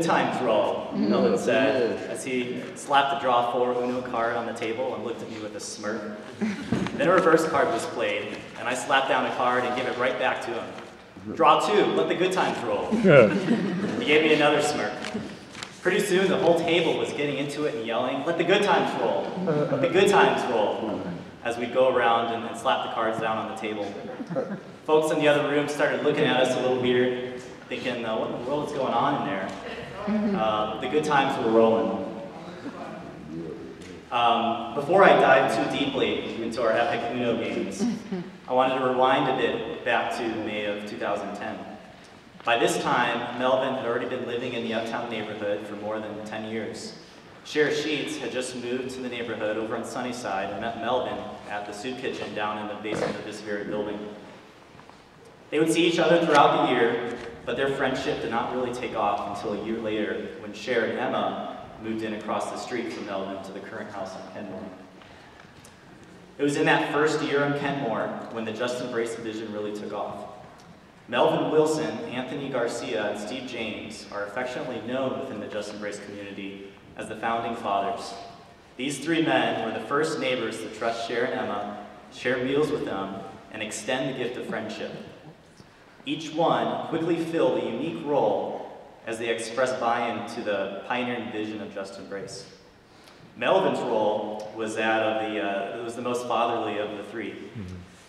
good times roll, Melvin said, as he slapped the draw 4 Uno card on the table and looked at me with a smirk. Then a reverse card was played, and I slapped down a card and gave it right back to him. Draw 2, let the good times roll. He gave me another smirk. Pretty soon, the whole table was getting into it and yelling, let the good times roll, let the good times roll, as we'd go around and slap the cards down on the table. Folks in the other room started looking at us a little weird, thinking, what in the world is going on in there? The good times were rolling. Before I dive too deeply into our epic Uno games, I wanted to rewind a bit back to May of 2010. By this time, Melvin had already been living in the Uptown neighborhood for more than 10 years. Sheriff Sheets had just moved to the neighborhood over on Sunnyside and met Melvin at the soup kitchen down in the basement of this very building. They would see each other throughout the year, but their friendship did not really take off until a year later when Cher and Emma moved in across the street from Melvin to the current house on Kenmore. It was in that first year on Kenmore when the JUSTembrace vision really took off. Melvin Wilson, Anthony Garcia, and Steve James are affectionately known within the JUSTembrace community as the founding fathers. These 3 men were the first neighbors to trust Cher and Emma, share meals with them, and extend the gift of friendship. Each one quickly filled a unique role as they expressed buy-in to the pioneering vision of JUSTembrace. Melvin's role was that of it was the most fatherly of the 3.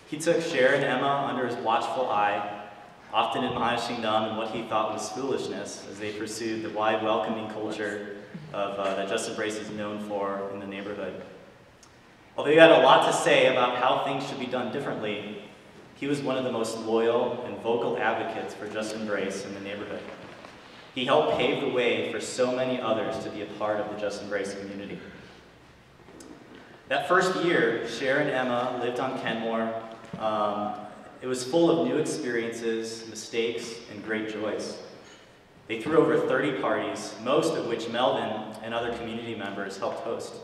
He took Cher and Emma under his watchful eye, often admonishing them in what he thought was foolishness as they pursued the wide, welcoming culture of, that JUSTembrace is known for in the neighborhood. Although he had a lot to say about how things should be done differently, he was one of the most loyal and vocal advocates for JUSTembrace in the neighborhood. He helped pave the way for so many others to be a part of the JUSTembrace community. That first year, Cher and Emma lived on Kenmore. It was full of new experiences, mistakes, and great joys. They threw over 30 parties, most of which Melvin and other community members helped host.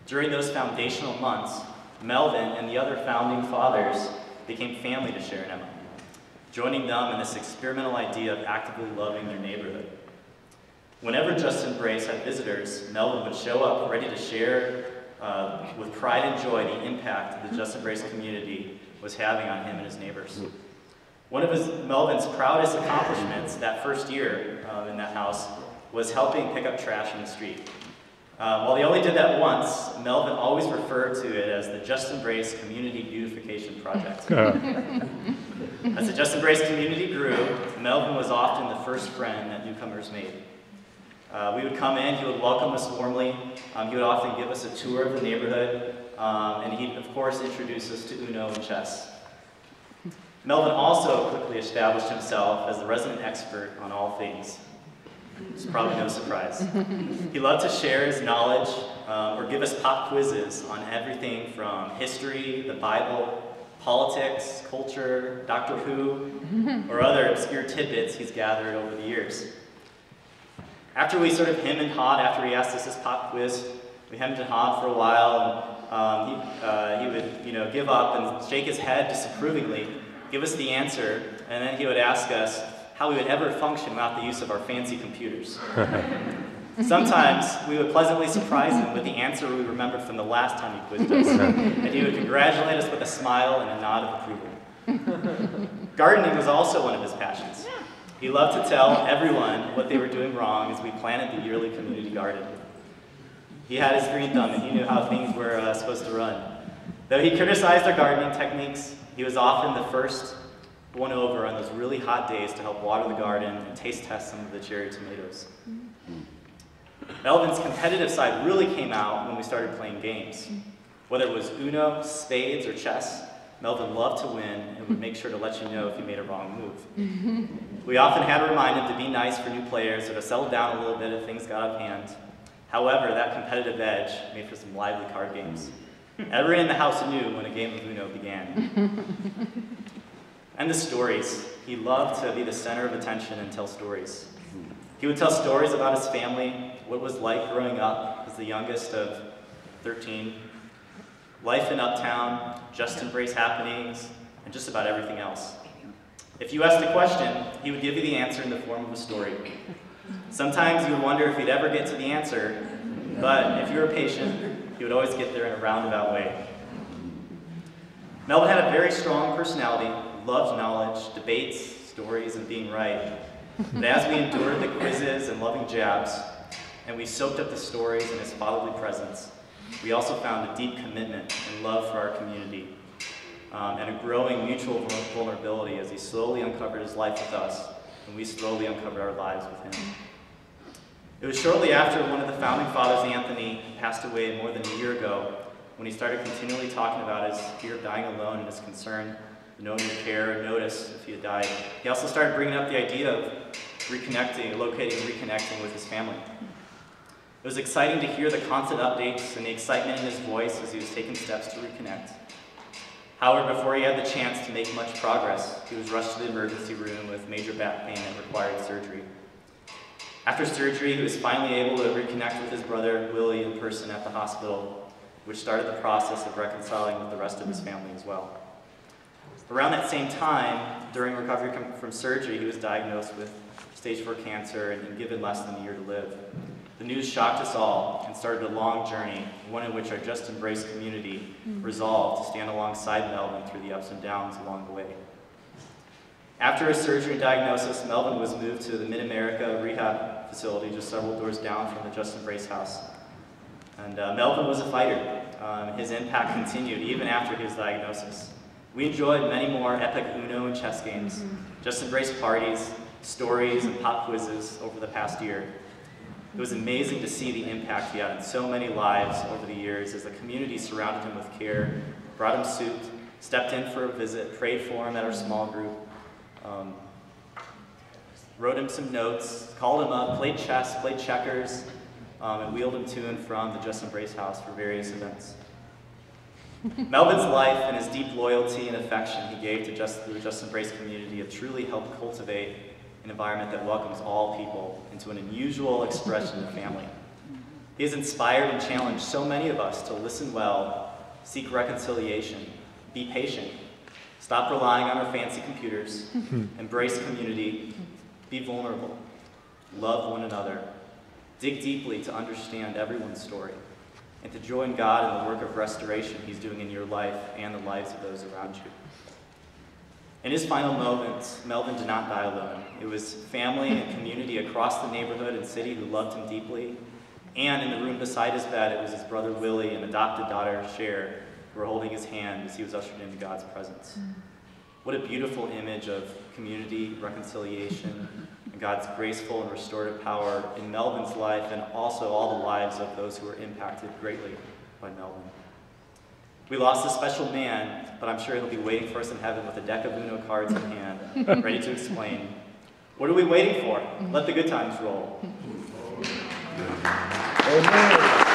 During those foundational months, Melvin and the other founding fathers became family to Cher and Emma, joining them in this experimental idea of actively loving their neighborhood. Whenever JUSTembrace had visitors, Melvin would show up ready to share with pride and joy the impact the JUSTembrace community was having on him and his neighbors. One of Melvin's proudest accomplishments that first year in that house was helping pick up trash in the street. While he only did that once, Melvin always referred to it as the JUSTembrace Community Beautification Project. As the JUSTembrace community grew, Melvin was often the first friend that newcomers made. We would come in, he would welcome us warmly, he would often give us a tour of the neighborhood, and he'd of course introduce us to Uno and chess. Melvin also quickly established himself as the resident expert on all things. It's probably no surprise. He loved to share his knowledge or give us pop quizzes on everything from history, the Bible, politics, culture, Doctor Who, or other obscure tidbits he's gathered over the years. After we sort of hemmed and hawed, after he asked us this pop quiz, we hemmed and hawed for a while, and he would give up and shake his head disapprovingly, give us the answer, and then he would ask us how we would ever function without the use of our fancy computers. Sometimes we would pleasantly surprise him with the answer we remembered from the last time he quizzed us, and he would congratulate us with a smile and a nod of approval. Gardening was also one of his passions. He loved to tell everyone what they were doing wrong as we planted the yearly community garden. He had his green thumb and he knew how things were supposed to run. Though he criticized our gardening techniques, he was often the first one over on those really hot days to help water the garden and taste test some of the cherry tomatoes. Melvin's competitive side really came out when we started playing games. Whether it was Uno, spades, or chess, Melvin loved to win and would make sure to let you know if you made a wrong move. We often had to remind him to be nice for new players or to settle down a little bit if things got out of hand. However, that competitive edge made for some lively card games. Everyone in the house knew when a game of Uno began. And the stories. He loved to be the center of attention and tell stories. He would tell stories about his family, what it was like growing up as the youngest of 13, life in Uptown, JUSTembrace happenings, and just about everything else. If you asked a question, he would give you the answer in the form of a story. Sometimes you would wonder if he'd ever get to the answer, but if you were patient, he would always get there in a roundabout way. Melvin had a very strong personality, loved knowledge, debates, stories, and being right. But as we endured the quizzes and loving jabs, and we soaked up the stories in his fatherly presence, we also found a deep commitment and love for our community, and a growing mutual vulnerability as he slowly uncovered his life with us, and we slowly uncovered our lives with him. It was shortly after one of the founding fathers, Anthony, passed away more than a year ago, when he started continually talking about his fear of dying alone and his concern to know your care and notice if he had died. He also started bringing up the idea of locating and reconnecting with his family. It was exciting to hear the constant updates and the excitement in his voice as he was taking steps to reconnect. However, before he had the chance to make much progress, he was rushed to the emergency room with major back pain that required surgery. After surgery, he was finally able to reconnect with his brother, Willie, in person at the hospital, which started the process of reconciling with the rest of his family as well. Around that same time, during recovery from surgery, he was diagnosed with stage 4 cancer and given less than a year to live. The news shocked us all and started a long journey, one in which our JUSTembrace community resolved to stand alongside Melvin through the ups and downs along the way. After his surgery and diagnosis, Melvin was moved to the Mid-America rehab facility just several doors down from the JUSTembrace house. And Melvin was a fighter. His impact continued even after his diagnosis. We enjoyed many more epic Uno and chess games, JUSTembrace parties, stories, and pop quizzes over the past year. It was amazing to see the impact he had on so many lives over the years as the community surrounded him with care, brought him soup, stepped in for a visit, prayed for him at our small group, wrote him some notes, called him up, played chess, played checkers, and wheeled him to and from the JUSTembrace house for various events. Melvin's life and his deep loyalty and affection he gave to the JUSTembrace community have truly helped cultivate an environment that welcomes all people into an unusual expression of family. He has inspired and challenged so many of us to listen well, seek reconciliation, be patient, stop relying on our fancy computers, embrace community, be vulnerable, love one another, dig deeply to understand everyone's story, and to join God in the work of restoration he's doing in your life and the lives of those around you. In his final moments, Melvin did not die alone. It was family and community across the neighborhood and city who loved him deeply, and in the room beside his bed, it was his brother Willie and adopted daughter Cher who were holding his hand as he was ushered into God's presence. What a beautiful image of community, reconciliation, and God's graceful and restorative power in Melvin's life and also all the lives of those who were impacted greatly by Melvin. We lost a special man, but I'm sure he'll be waiting for us in heaven with a deck of Uno cards in hand, ready to explain. What are we waiting for? Let the good times roll. Amen.